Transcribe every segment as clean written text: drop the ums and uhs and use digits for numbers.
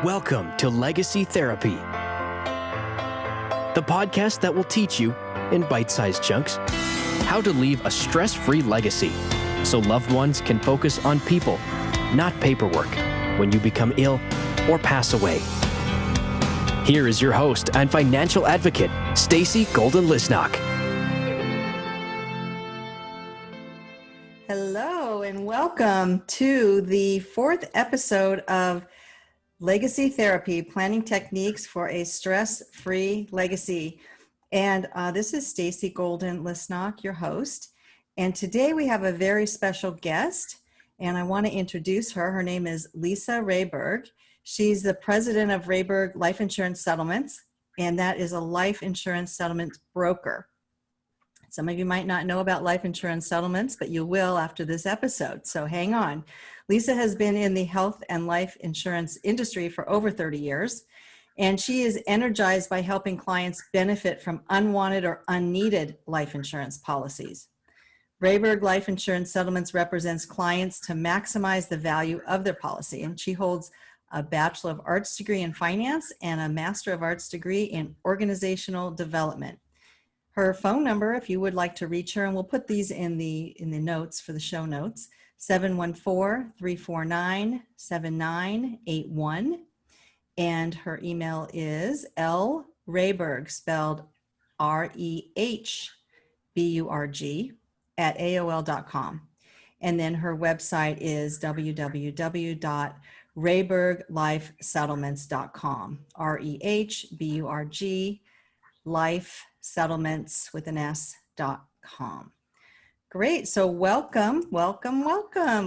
Welcome to Legacy Therapy, the podcast that will teach you, in bite-sized chunks, how to leave a stress-free legacy so loved ones can focus on people, not paperwork, when you become ill or pass away. Here is your host and financial advocate, Stacey Golden-Lisnock. Hello and welcome to the fourth episode of Legacy Therapy, Planning Techniques for a Stress-Free Legacy. And this is Stacey Golden-Lisnock, your host. And today we have a very special guest, and I want to introduce her. Her name is Lisa Rehburg. She's the president of Rehburg Life Insurance Settlements, and that is a life insurance settlement broker. Some of you might not know about life insurance settlements, but you will after this episode, so hang on. Lisa has been in the health and life insurance industry for over 30 years, and she is energized by helping clients benefit from unwanted or unneeded life insurance policies. Rehburg Life Insurance Settlements represents clients to maximize the value of their policy, and she holds a Bachelor of Arts degree in finance and a Master of Arts degree in organizational development. Her phone number, if you would like to reach her, and we'll put these in the notes for the show notes, 714-349-7981. And her email is lrehburg, spelled Rehburg, at AOL.com. And then her website is www.rehburglifesettlements.com, Rehburg, lifesettlements with an S.com. Great. So welcome,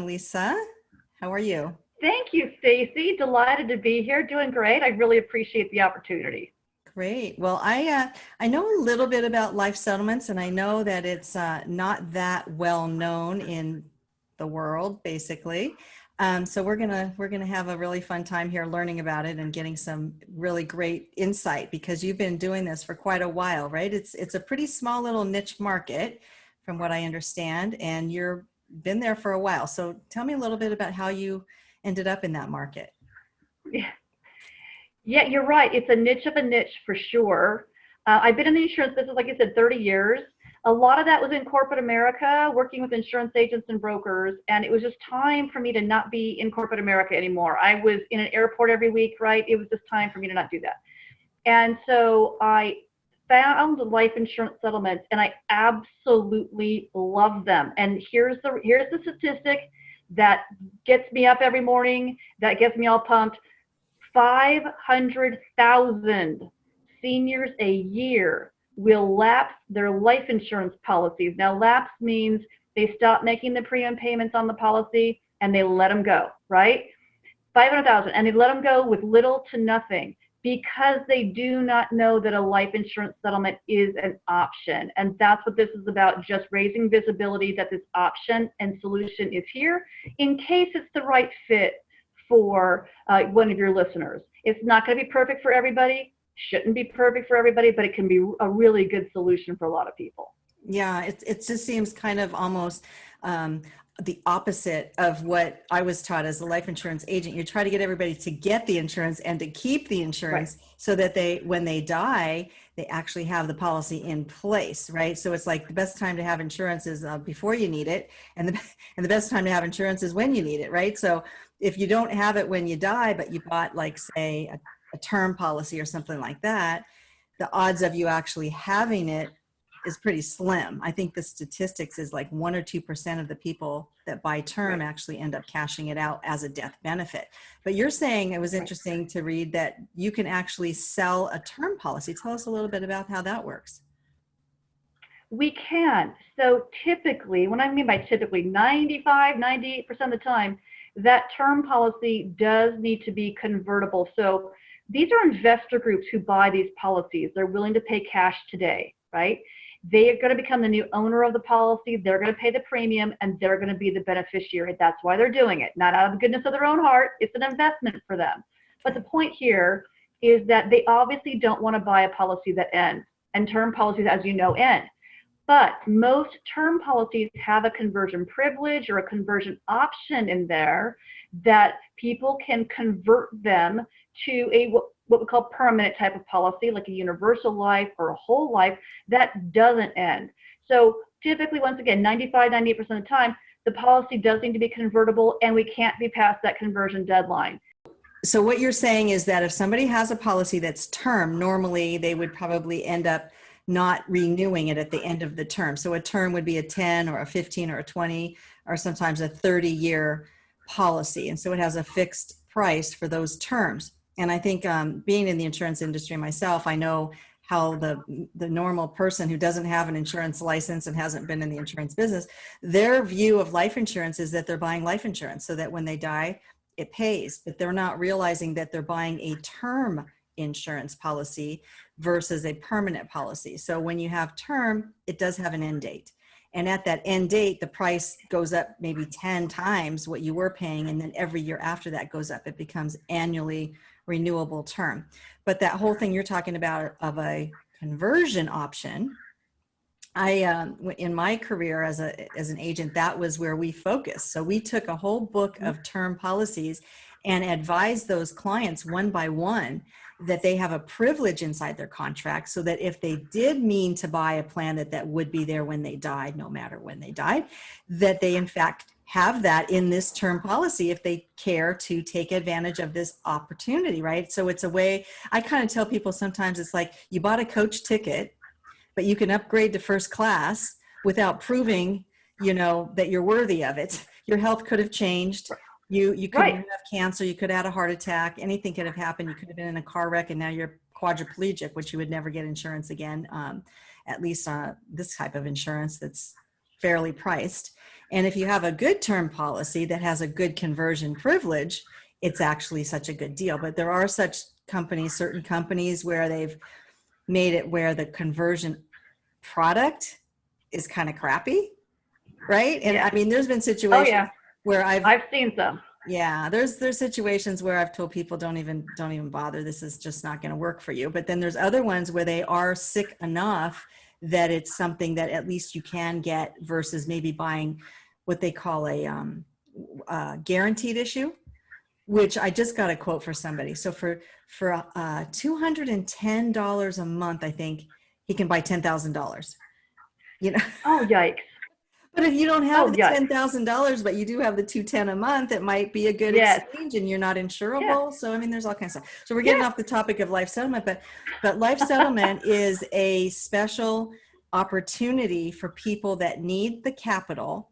Lisa. How are you? Thank you, Stacey. Delighted to be here. Doing great. I really appreciate the opportunity. Great. Well, I know a little bit about life settlements, and I know that it's not that well known in the world, basically. So we're gonna have a really fun time here learning about it and getting some really great insight, because you've been doing this for quite a while, right? It's a pretty small little niche market, from what I understand, and you've been there for a while. So tell me a little bit about how you ended up in that market. Yeah, you're right. It's a niche of a niche for sure. I've been in the insurance business, like I said, 30 years. A lot of that was in corporate America, working with insurance agents and brokers, and it was just time for me to not be in corporate America anymore. I was in an airport every week, right? It was just time for me to not do that. And so I found life insurance settlements, and I absolutely love them. And here's the statistic that gets me up every morning, that gets me all pumped. 500,000 seniors a year will lapse their life insurance policies. Now, lapse means they stop making the premium payments on the policy and they let them go, right? 500,000, and they let them go with little to nothing because they do not know that a life insurance settlement is an option. And that's what this is about, just raising visibility that this option and solution is here in case it's the right fit for one of your listeners. It's not going to be perfect for everybody, shouldn't be perfect for everybody, but it can be a really good solution for a lot of people. Yeah, it just seems kind of almost the opposite of what I was taught as a life insurance agent. You try to get everybody to get the insurance and to keep the insurance, right, so that when they die, they actually have the policy in place, right? So it's like the best time to have insurance is before you need it, and the best time to have insurance is when you need it, right? So if you don't have it when you die, but you bought, like, say, a term policy or something like that, the odds of you actually having it is pretty slim. I think the statistics is like 1 or 2% of the people that buy term actually end up cashing it out as a death benefit. But you're saying, it was interesting to read that you can actually sell a term policy. Tell us a little bit about how that works. We can. So typically, when I mean by typically, 98% of the time, that term policy does need to be convertible. So these are investor groups who buy these policies. They're willing to pay cash today, right? They are going to become the new owner of the policy. They're going to pay the premium, and they're going to be the beneficiary. That's why they're doing it. Not out of the goodness of their own heart. It's an investment for them. But the point here is that they obviously don't want to buy a policy that ends. And term policies, as you know, end. But most term policies have a conversion privilege or a conversion option in there that people can convert them to a what we call permanent type of policy, like a universal life or a whole life that doesn't end. So typically, once again, 98% of the time, the policy does need to be convertible, and we can't be past that conversion deadline. So what you're saying is that if somebody has a policy that's term, normally they would probably end up not renewing it at the end of the term. So a term would be a 10 or a 15 or a 20 or sometimes a 30-year policy. And so it has a fixed price for those terms. And I think being in the insurance industry myself, I know how the normal person who doesn't have an insurance license and hasn't been in the insurance business, their view of life insurance is that they're buying life insurance so that when they die, it pays, but they're not realizing that they're buying a term insurance policy versus a permanent policy. So when you have term, it does have an end date. And at that end date, the price goes up maybe 10 times what you were paying. And then every year after that goes up, it becomes annually renewable term. But that whole thing you're talking about of a conversion option, in my career as an agent, that was where we focused. So we took a whole book of term policies and advised those clients one by one that they have a privilege inside their contract, so that if they did mean to buy a plan that would be there when they died, no matter when they died, that they in fact have that in this term policy if they care to take advantage of this opportunity, right? So it's a way, I kind of tell people sometimes it's like you bought a coach ticket, but you can upgrade to first class without proving, that you're worthy of it. Your health could have changed. You could have cancer. You could have had a heart attack. Anything could have happened. You could have been in a car wreck and now you're quadriplegic, which you would never get insurance again, at least this type of insurance that's fairly priced. And if you have a good term policy that has a good conversion privilege, it's actually such a good deal. But there are such companies, certain companies where they've made it where the conversion product is kind of crappy, right? And I mean, there's been situations where I've seen some. Yeah, there's situations where I've told people don't even bother. This is just not going to work for you. But then there's other ones where they are sick enough that it's something that at least you can get versus maybe buying what they call a guaranteed issue, which I just got a quote for somebody. So for $210 a month, I think he can buy $10,000. Oh, yikes. But if you don't have the $10,000, but you do have the $210 a month, it might be a good exchange, and you're not insurable. So, I mean, there's all kinds of stuff. So we're getting off the topic of life settlement, but life settlement is a special opportunity for people that need the capital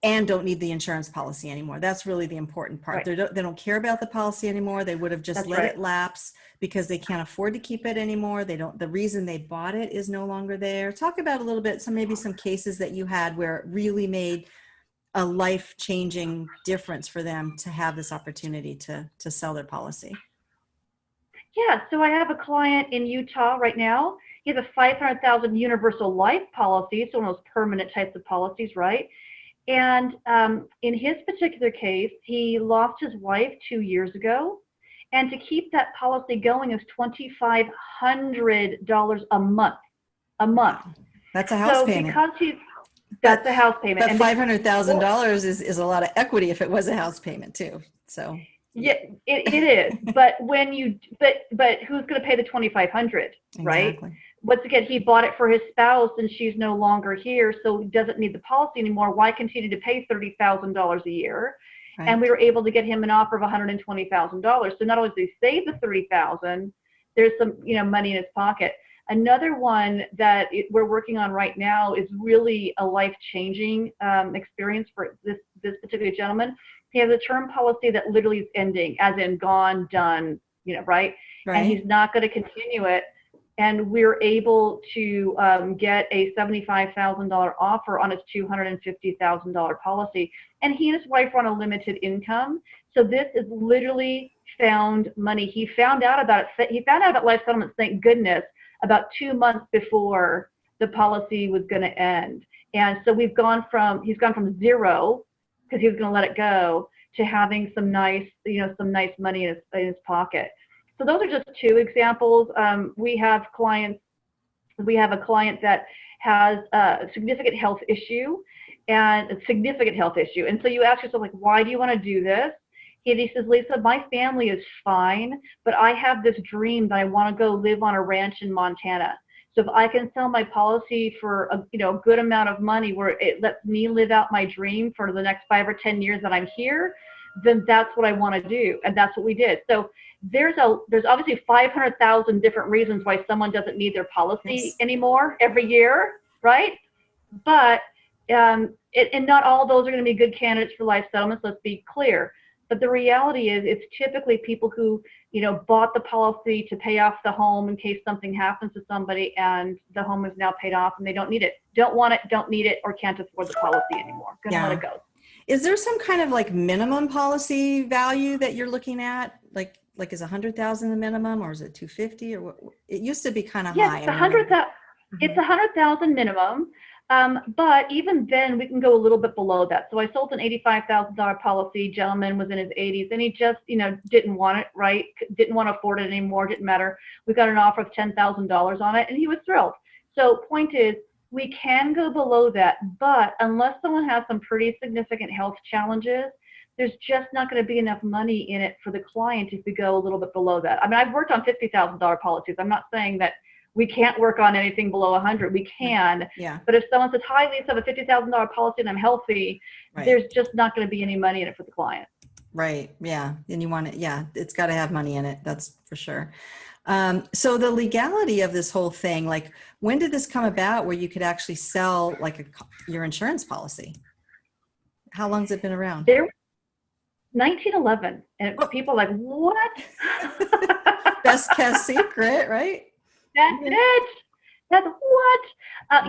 and don't need the insurance policy anymore. That's really the important part. Right. They don't care about the policy anymore. They would have just let it lapse because they can't afford to keep it anymore. The reason they bought it is no longer there. Talk about a little bit, maybe some cases that you had where it really made a life-changing difference for them to have this opportunity to sell their policy. Yeah, so I have a client in Utah right now. He has a $500,000 universal life policy, so one of those permanent types of policies, right? And in his particular case, he lost his wife 2 years ago. And to keep that policy going is $2,500 a month. That's a house payment. That's a house payment. But $500,000 is a lot of equity if it was a house payment too. So yeah, it is. But but who's going to pay the $2,500, right? Exactly. Once again, he bought it for his spouse and she's no longer here, so he doesn't need the policy anymore. Why continue to pay $30,000 a year? Right. And we were able to get him an offer of $120,000. So not only did he save the $30,000, there's some money in his pocket. Another one that we're working on right now is really a life-changing experience for this particular gentleman. He has a term policy that literally is ending, as in gone, done, right? And he's not going to continue it. And we're able to get a $75,000 offer on his $250,000 policy. And he and his wife are on a limited income. So this is literally found money. He found out about it. He found out about life settlements, thank goodness, about 2 months before the policy was going to end. And so he's gone from zero, because he was going to let it go, to having some nice money in his pocket. So those are just two examples. We have a client that has a significant health issue, and a significant health issue. And so you ask yourself, like, why do you want to do this? And he says, Lisa, my family is fine, but I have this dream that I want to go live on a ranch in Montana. So if I can sell my policy for a good amount of money where it lets me live out my dream for the next 5 or 10 years that I'm here, then that's what I want to do. And that's what we did. So there's obviously 500,000 different reasons why someone doesn't need their policy anymore every year, right? But and not all of those are going to be good candidates for life settlements, let's be clear. But the reality is it's typically people who, bought the policy to pay off the home in case something happens to somebody and the home is now paid off and they don't need it, don't want it, don't need it, or can't afford the policy anymore. Gonna let it go. Is there some kind of like minimum policy value that you're looking at? Like is 100,000 the minimum, or is it 250, or what? It used to be kind of high. Yes, it's 100,000 minimum. But even then we can go a little bit below that. So I sold an $85,000 policy. Gentleman was in his 80s and he just, didn't want it, right? Didn't want to afford it anymore. Didn't matter. We got an offer of $10,000 on it and he was thrilled. So point is, we can go below that, but unless someone has some pretty significant health challenges, there's just not going to be enough money in it for the client if we go a little bit below that. I mean, I've worked on $50,000 policies. I'm not saying that we can't work on anything below 100. We can. Yeah. But if someone says, hi, Lisa, I have a $50,000 policy and I'm healthy, there's just not going to be any money in it for the client. Right. Yeah. And you want it. Yeah. It's got to have money in it. That's for sure. So the legality of this whole thing, like when did this come about where you could actually sell like your insurance policy? How long has it been around? 1911. And people are like, what? Best kept secret, right? That's it. That's what?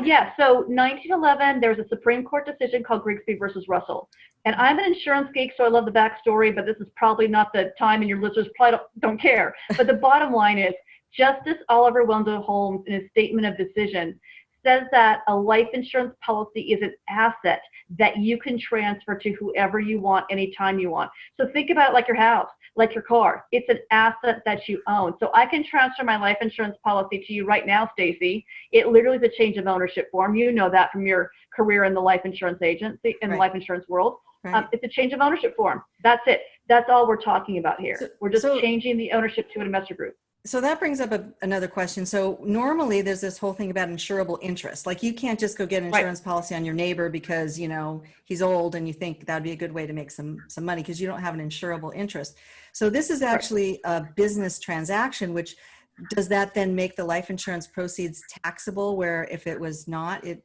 Yeah, so 1911, there was a Supreme Court decision called Grigsby versus Russell. And I'm an insurance geek, so I love the backstory, but this is probably not the time, and your listeners probably don't care. But the bottom line is, Justice Oliver Wendell Holmes, in his statement of decision, says that a life insurance policy is an asset that you can transfer to whoever you want anytime you want. So think about it like your house, like your car. It's an asset that you own. So I can transfer my life insurance policy to you right now, Stacey. It literally is a change of ownership form. You know that from your career in the life insurance agency, in the life insurance world. Right. It's a change of ownership form. That's it. That's all we're talking about here. We're just changing the ownership to an investor group. So that brings up another question. So normally there's this whole thing about insurable interest. Like you can't just go get an insurance policy on your neighbor because, he's old and you think that'd be a good way to make some money because you don't have an insurable interest. So this is actually a business transaction, which does that then make the life insurance proceeds taxable, where if it was not, it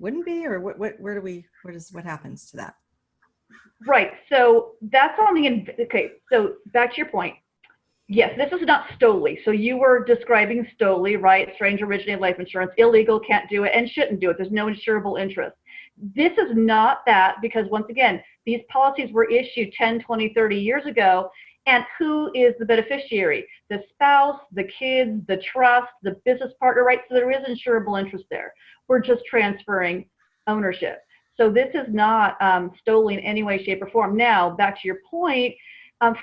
wouldn't be? Or what happens to that? Right. So that's on okay. So back to your point. Yes, this is not Stoli. So you were describing Stoli, right? Stranger originated life insurance, illegal, can't do it, and shouldn't do it. There's no insurable interest. This is not that, because once again, these policies were issued 10, 20, 30 years ago. And who is the beneficiary? The spouse, the kids, the trust, the business partner, right? So there is insurable interest there. We're just transferring ownership. So this is not Stoli in any way, shape, or form. Now, back to your point,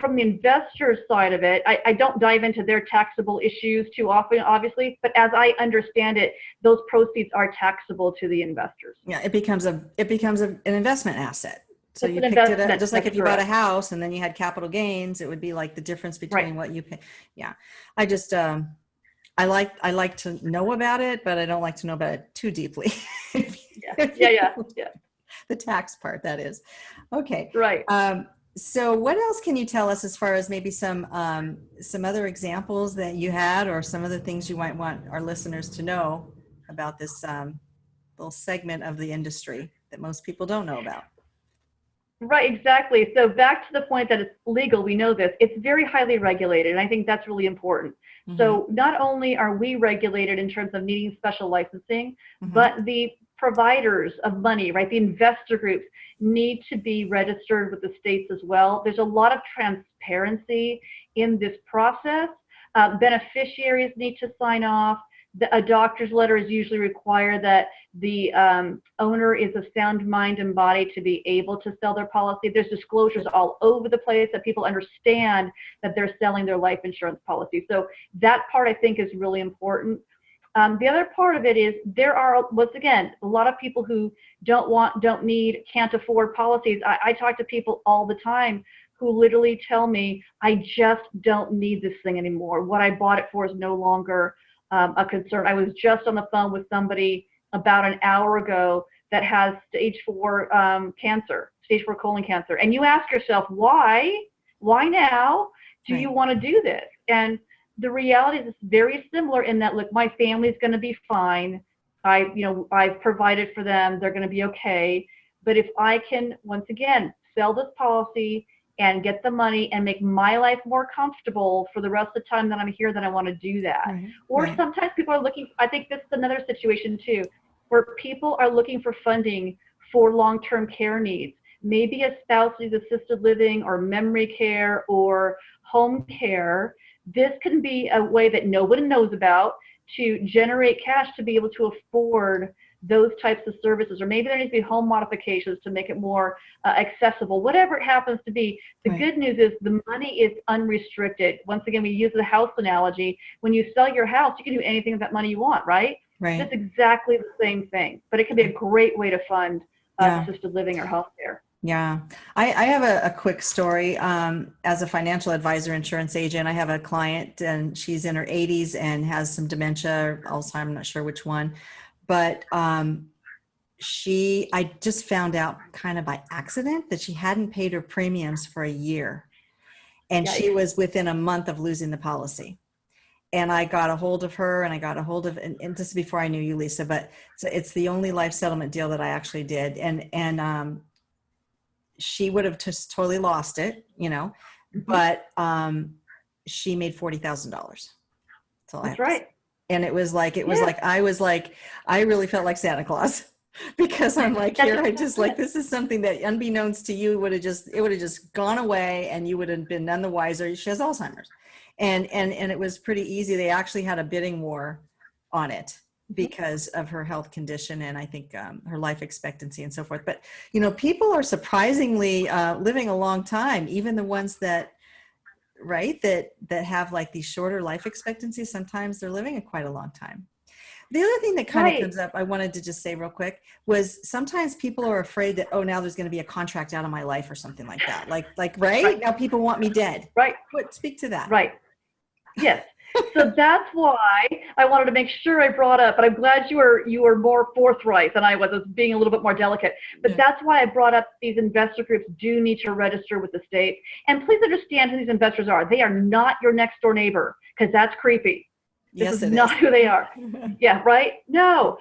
from the investor's side of it, I don't dive into their taxable issues too often, obviously, but as I understand it, those proceeds are taxable to the investors. Yeah, it becomes an investment asset. So you picked it up, just like if you bought a house and then you had capital gains, it would be like the difference between what you pay. Yeah, I just I like to know about it, but I don't like to know about it too deeply. Yeah. The tax part, that is. Okay. Right. So what else can you tell us as far as maybe some other examples that you had, or some other things you might want our listeners to know about this little segment of the industry that most people don't know about? Right, exactly. So back to the point that it's legal, we know this, it's very highly regulated, and I think that's really important. Mm-hmm. So not only are we regulated in terms of needing special licensing, but the providers of money, right, the investor groups need to be registered with the states as well. There's a lot of transparency in this process. Beneficiaries need to sign off. A doctor's letter is usually required that the owner is of sound mind and body to be able to sell their policy. There's disclosures all over the place that people understand that they're selling their life insurance policy. So that part I think is really important. The other part of it is there are, once again, a lot of people who don't need, can't afford policies. I talk to people all the time who literally tell me, I just don't need this thing anymore. What I bought it for is no longer a concern. I was just on the phone with somebody about an hour ago that has stage 4 cancer, stage 4 colon cancer. And you ask yourself, why now do you want to do this? And the reality is it's very similar in that, look, my family's going to be fine. I've provided for them. They're going to be okay. But if I can, once again, sell this policy and get the money and make my life more comfortable for the rest of the time that I'm here, then I want to do that. Right. Or Right. sometimes people are looking, I think this is another situation too, where people are looking for funding for long-term care needs. Maybe a spouse needs assisted living or memory care or home care. This can be a way that nobody knows about to generate cash to be able to afford those types of services. Or maybe there needs to be home modifications to make it more accessible, whatever it happens to be. The Right. good news is the money is unrestricted. Once again, we use the house analogy. When you sell your house, you can do anything with that money you want, right? Right. It's exactly the same thing, but it can be a great way to fund Yeah. assisted living or home care. Yeah. I have a quick story. As a financial advisor, insurance agent, I have a client and she's in her 80s and has some dementia or Alzheimer's, I'm not sure which one. But I just found out kind of by accident that she hadn't paid her premiums for a year. And she Yikes. was within a month of losing the policy. And I got a hold of her and and this is before I knew you, Lisa, but it's the only life settlement deal that I actually did. And she would have just totally lost it, but she made $40,000. That's right. And it was like, I really felt like Santa Claus because I'm like, here, I just like, this is something that unbeknownst to you would have just gone away and you would have been none the wiser. She has Alzheimer's. And it was pretty easy. They actually had a bidding war on it because of her health condition and I think her life expectancy and so forth. But, people are surprisingly living a long time, even the ones that have like these shorter life expectancies. Sometimes they're living a quite a long time. The other thing that kind of comes up, I wanted to just say real quick, was sometimes people are afraid that, oh, now there's going to be a contract out of my life or something like that. Right? Now people want me dead. Right. Speak to that. Right. Yes. So that's why I wanted to make sure I brought up, but I'm glad you were more forthright than I was. I was being a little bit more delicate. But that's why I brought up these investor groups do need to register with the state. And please understand who these investors are. They are not your next door neighbor, because that's creepy. This is not who they are. Yeah, right? No.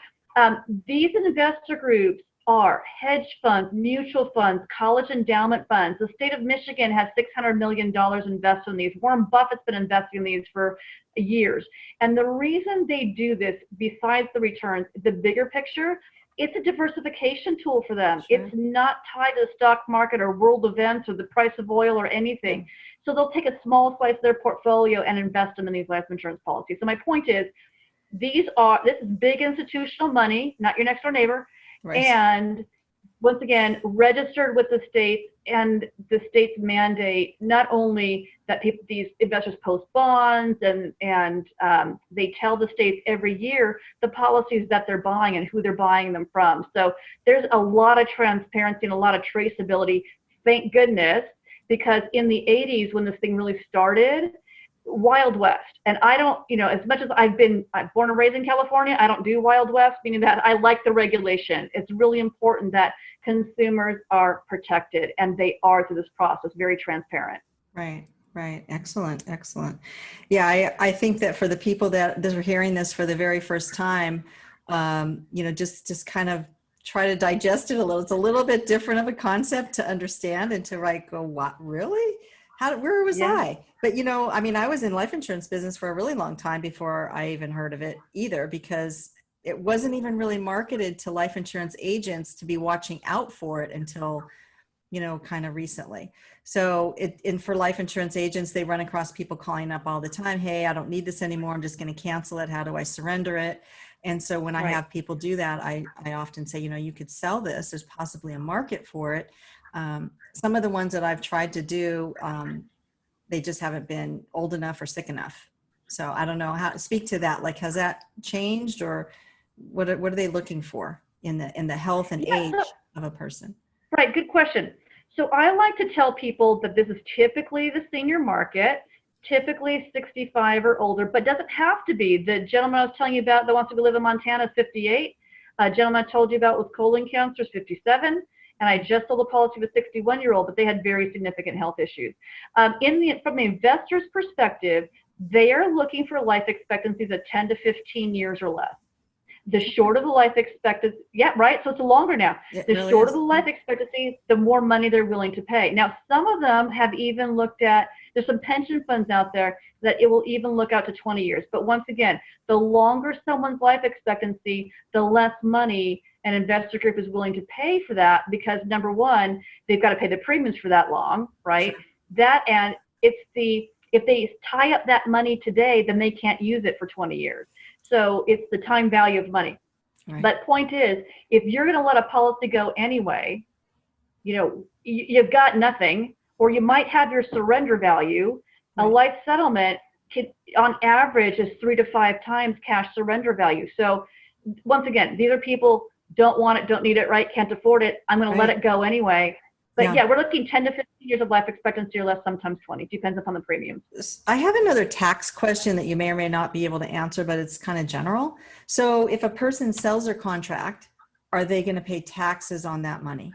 These investor groups are hedge funds, mutual funds, college endowment funds. The state of Michigan has $600 million invested in these. Warren Buffett's been investing in these for years. And the reason they do this, besides the returns, the bigger picture, it's a diversification tool for them. Sure. It's not tied to the stock market or world events or the price of oil or anything. So they'll take a small slice of their portfolio and invest them in these life insurance policies. So my point is, this is big institutional money, not your next door neighbor. Right. And once again, registered with the state, and the state's mandate not only that these investors post bonds and they tell the states every year the policies that they're buying and who they're buying them from. So there's a lot of transparency and a lot of traceability. Thank goodness, because in the 80s when this thing really started, Wild West. And I don't, as much as I'm born and raised in California, I don't do Wild West, meaning that I like the regulation. It's really important that consumers are protected, and they are through this process, very transparent. Right. Excellent. Yeah, I think that for the people that are hearing this for the very first time, just kind of try to digest it a little. It's a little bit different of a concept to understand and to go, what, really? Where was I? But, I was in life insurance business for a really long time before I even heard of it either, because it wasn't even really marketed to life insurance agents to be watching out for it until, kind of recently. So for life insurance agents, they run across people calling up all the time. Hey, I don't need this anymore. I'm just going to cancel it. How do I surrender it? And so when I have people do that, I often say, you could sell this. There's possibly a market for it. Some of the ones that I've tried to do, they just haven't been old enough or sick enough So I don't know how to speak to that. Like, has that changed, or what are they looking for in the health and age of a person? Right, good question. So I like to tell people that this is typically the senior market, typically 65 or older, but doesn't have to be. The gentleman I was telling you about that wants to live in Montana is 58. A gentleman I told you about with colon cancer is 57. And I just sold a policy with a 61-year-old, but they had very significant health issues. From the investor's perspective, they are looking for life expectancies of 10 to 15 years or less. The shorter the life expectancy, yeah, right. So it's longer now. The really shorter the life expectancy, the more money they're willing to pay. Now, some of them have even looked at, there's some pension funds out there that it will even look out to 20 years. But once again, the longer someone's life expectancy, the less money an investor group is willing to pay for that, because number one, they've got to pay the premiums for that long, right? Sure. That, and if they tie up that money today, then they can't use it for 20 years. So it's the time value of money. Right. But point is, if you're going to let a policy go anyway, you've got nothing, or you might have your surrender value. Right. A life settlement on average is 3 to 5 times cash surrender value. So once again, these are people don't want it, don't need it, right? Can't afford it. I'm going to let it go anyway. But yeah, we're looking 10 to 15 years of life expectancy or less, sometimes 20. Depends upon the premiums. I have another tax question that you may or may not be able to answer, but it's kind of general. So if a person sells their contract, are they going to pay taxes on that money?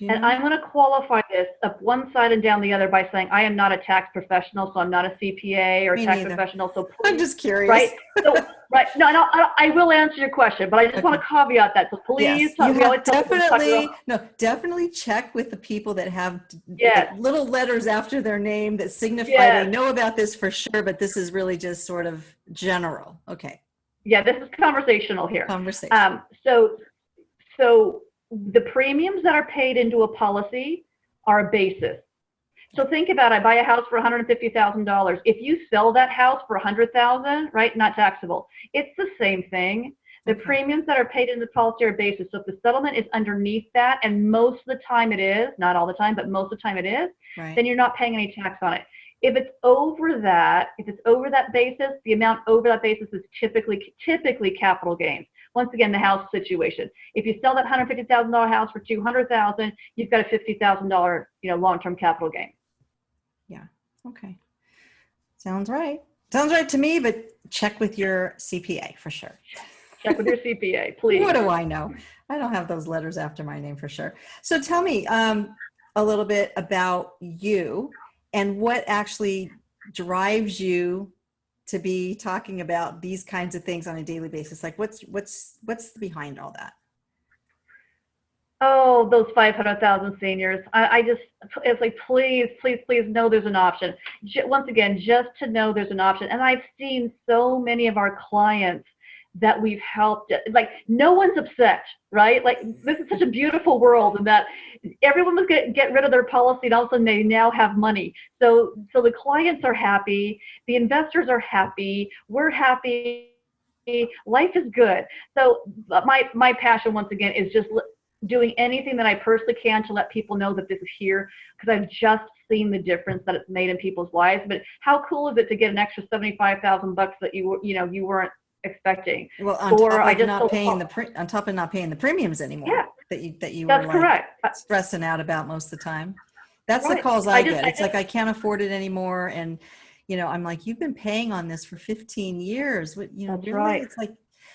And I'm going to qualify this up one side and down the other by saying I am not a tax professional, so I'm not a CPA or tax professional. So please, I'm just curious. Right? So, right. No, I will answer your question, but I just want to caveat that. So please, definitely check with the people that have like little letters after their name that signify they know about this for sure, but this is really just sort of general. Okay. Yeah, this is conversational here. So the premiums that are paid into a policy are a basis. So think about, I buy a house for $150,000. If you sell that house for $100,000, right, not taxable. It's the same thing. The premiums that are paid in the policy are basis. So if the settlement is underneath that, and most of the time it is, not all the time, but most of the time it is, then you're not paying any tax on it. If it's over that basis, the amount over that basis is typically capital gains. Once again, the house situation. If you sell that $150,000 house for $200,000, you've got a $50,000, long-term capital gain. Yeah. Okay. Sounds right. Sounds right to me, but check with your CPA for sure. Check with your CPA, please. What do I know? I don't have those letters after my name for sure. So tell me a little bit about you and what actually drives you to be talking about these kinds of things on a daily basis. Like what's behind all that? Oh, those 500,000 seniors. It's like, please know there's an option. Once again, just to know there's an option. And I've seen so many of our clients that we've helped, like no one's upset, right? Like this is such a beautiful world, and that everyone was going to get rid of their policy, and all of a sudden they now have money. So the clients are happy, the investors are happy, we're happy, life is good. So my passion once again is just doing anything that I personally can to let people know that this is here, because I've just seen the difference that it's made in people's lives. But how cool is it to get an extra $75,000 that you weren't expecting? Well, on top of not paying the premiums anymore. That you that's were correct. Stressing out about most of the time. That's the calls I get. It's like I can't afford it anymore, and I'm like, you've been paying on this for 15 years. That's really? Right. It's like,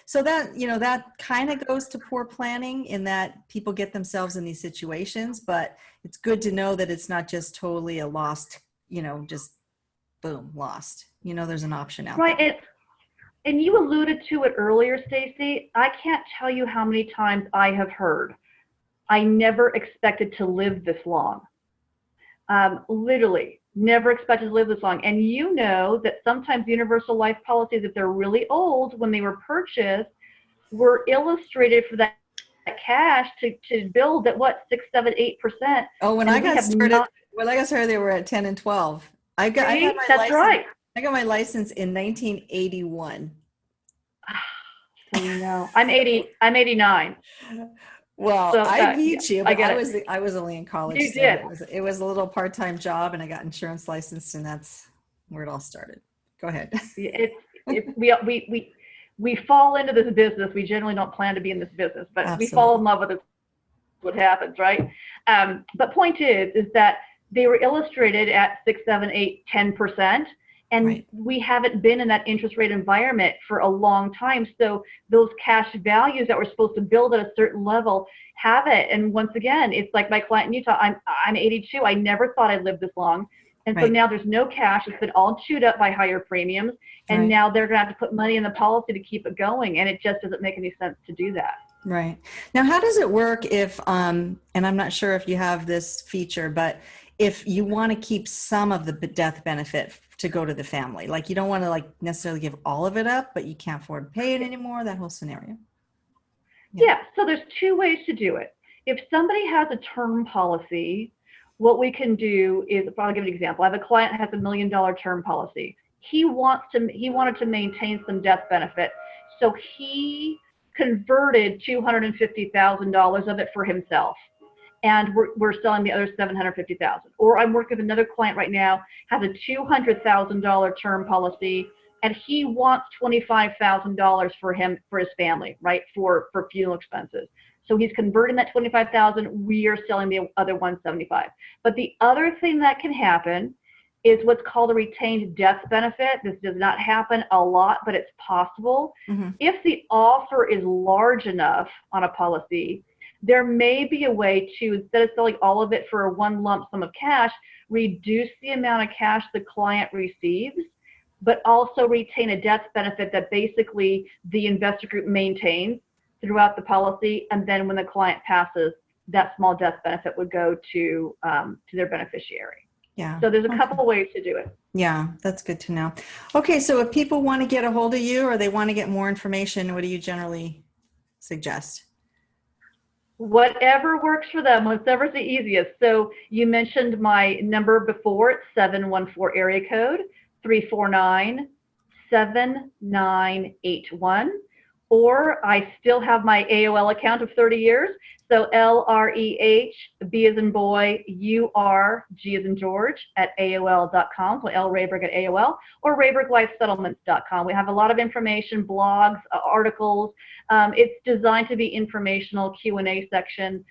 so that that kind of goes to poor planning in that people get themselves in these situations. But it's good to know that it's not just totally a lost, just boom, lost. There's an option out there. Right. And you alluded to it earlier, Stacey. I can't tell you how many times I have heard, I never expected to live this long. Literally, never expected to live this long. And that sometimes universal life policies, if they're really old, when they were purchased, were illustrated for that cash to build at 6, 7, 8%. Oh, when I got started, they were at 10 and 12. I got my that's right. I got my license in 1981. I'm 89. Well, so, I beat you, but I was only in college. You so did. It was a little part-time job, and I got insurance licensed, and that's where it all started. Go ahead. We fall into this business. We generally don't plan to be in this business, but Absolutely. we fall in love with it. What happens, right? But point is that they were illustrated at 6, 7, 8, 10%. And Right. we haven't been in that interest rate environment for a long time. So those cash values that we're supposed to build at a certain level haven't. And once again, it's like my client in Utah, I'm 82. I never thought I'd live this long. And so Right. now there's no cash. It's been all chewed up by higher premiums. And Right. now they're going to have to put money in the policy to keep it going. And it just doesn't make any sense to do that. Right. Now, how does it work if, and I'm not sure if you have this feature, but if you want to keep some of the death benefit to go to the family, like you don't want to like necessarily give all of it up, but you can't afford to pay it anymore, that whole scenario. Yeah. So there's two ways to do it. If somebody has a term policy, what we can do is, I'll give an example. I have a client that has $1 million term policy. He wanted to maintain some death benefit. So he converted $250,000 of it for himself. And we're selling the other $750,000. Or I'm working with another client right now, has a $200,000 term policy, and he wants $25,000 for his family, right, for funeral expenses. So he's converting that $25,000. We are selling the other $175,000. But the other thing that can happen is what's called a retained death benefit. This does not happen a lot, but it's possible. Mm-hmm. If the offer is large enough on a policy, there may be a way to, instead of selling all of it for one lump sum of cash, reduce the amount of cash the client receives, but also retain a death benefit that basically the investor group maintains throughout the policy. And then when the client passes, that small death benefit would go to their beneficiary. Yeah. So there's a couple of ways to do it. Yeah, that's good to know. Okay, so if people want to get a hold of you or they want to get more information, what do you generally suggest? Whatever works for them, whatever's the easiest. So you mentioned my number before, it's 714 area code 349-7981. Or I still have my AOL account of 30 years. So LREH, B as in boy, UR, G as in George at AOL.com. So L Rehburg at AOL or RehburgLifeSettlements.com. We have a lot of information, blogs, articles. It's designed to be informational, Q&A section.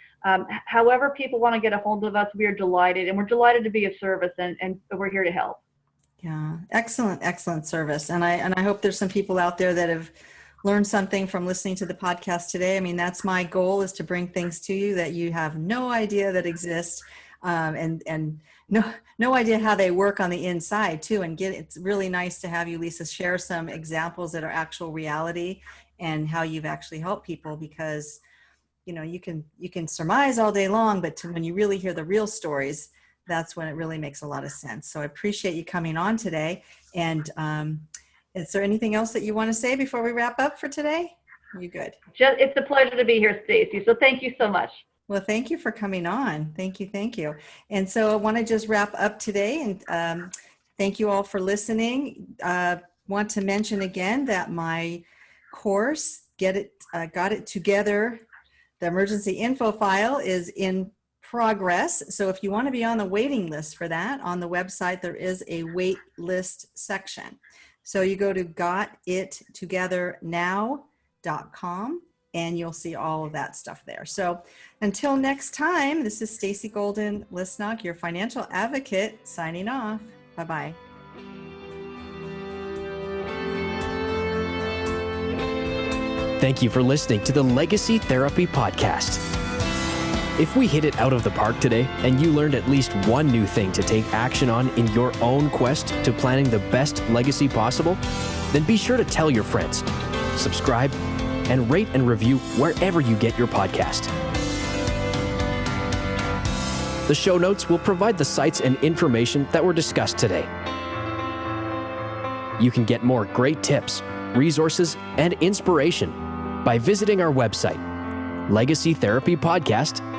However people want to get a hold of us, we are delighted. And we're delighted to be of service, and we're here to help. Yeah, excellent service. And I hope there's some people out there that have learned something from listening to the podcast today. I mean, that's my goal, is to bring things to you that you have no idea that exist, and no idea how they work on the inside too. And it's really nice to have you, Lisa, share some examples that are actual reality and how you've actually helped people, because you can surmise all day long, but when you really hear the real stories, that's when it really makes a lot of sense. So I appreciate you coming on today. And is there anything else that you want to say before we wrap up for today? Are you good? It's a pleasure to be here, Stacey. So thank you so much. Well, thank you for coming on. Thank you. And so I want to just wrap up today, and thank you all for listening. Want to mention again that my course, Got It Together, the emergency info file, is in progress. So if you want to be on the waiting list for that, on the website, there is a wait list section. So you go to gotittogethernow.com and you'll see all of that stuff there. So until next time, this is Stacey Golden-Lisnock, your financial advocate, signing off. Bye-bye. Thank you for listening to the Legacy Therapy Podcast. If we hit it out of the park today and you learned at least one new thing to take action on in your own quest to planning the best legacy possible, then be sure to tell your friends, subscribe, and rate and review wherever you get your podcast. The show notes will provide the sites and information that were discussed today. You can get more great tips, resources, and inspiration by visiting our website, legacytherapypodcast.com.